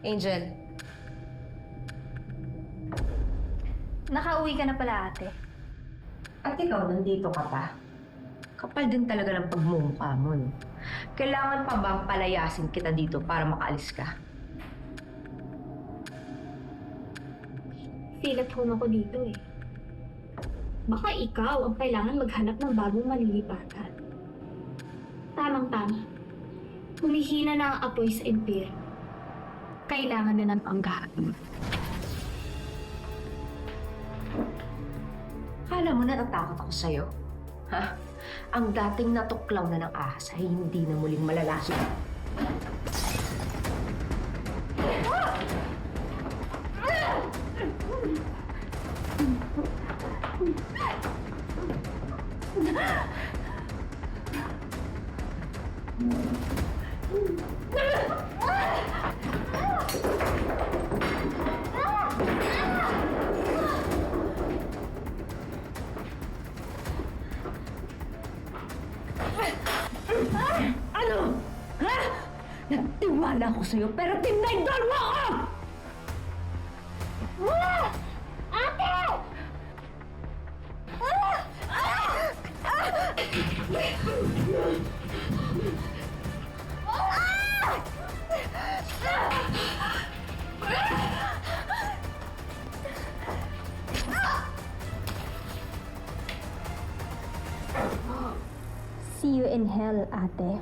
Angel. Nakauwi ka na pala, ate. At ikaw, nandito ka pa. Kapal din talaga ng pagmumukha mo, no? Kailangan pa bang palayasin kita dito para makaalis ka? Feel at home ako dito eh. Baka ikaw ang kailangan maghanap ng bagong malilipatan. Tamang-tama. Humihina na ang apoy sa impyerno. Kailangan na ng panggahan. Kala mo natatakot ako sa'yo? Ha? Ang dating natuklaw na ng ahas ay hindi na muling malalason. Ano? Ha? Nagtiwala ako sa'yo pero tinaydol mo ako! Ate! See you in hell, ate.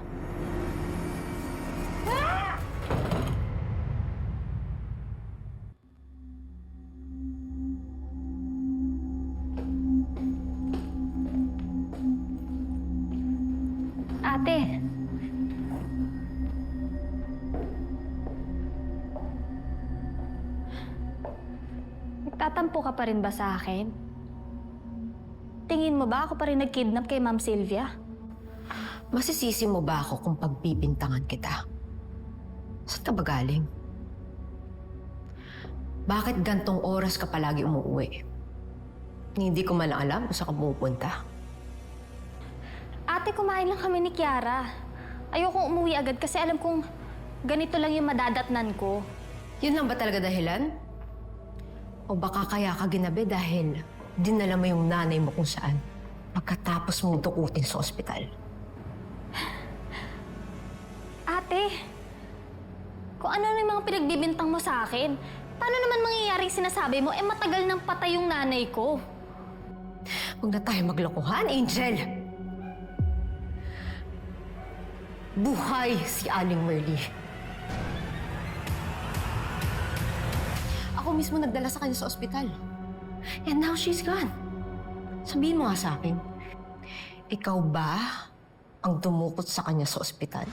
Ate! Nagtatampo ka pa rin ba sa akin? Tingin mo ba ako pa rin nag-kidnap kay Ma'am Sylvia? Masisisi mo ba ako kung pagbibintangan kita? Saan ka ba galing? Bakit gantong oras ka palagi umuwi? Hindi ko man lang alam kung saan ka pumupunta. Ate, kumain lang kami ni Kiara. Ayokong umuwi agad kasi alam kong ganito lang yung madadatnan ko. Yun lang ba talaga dahilan? O baka kaya ka ginabi dahil dinala mo yung nanay mo kung saan pagkatapos mong dukutin sa ospital? Ate, kung ano na yung mga pinagbibintang mo sa akin, paano naman mangyayaring sinasabi mo, matagal nang patay yung nanay ko? Huwag na tayo maglokohan, Angel! Buhay si Aling Merly. Ako mismo nagdala sa kanya sa ospital. And now she's gone. Sabihin mo nga sa akin, ikaw ba ang dumukot sa kanya sa ospital?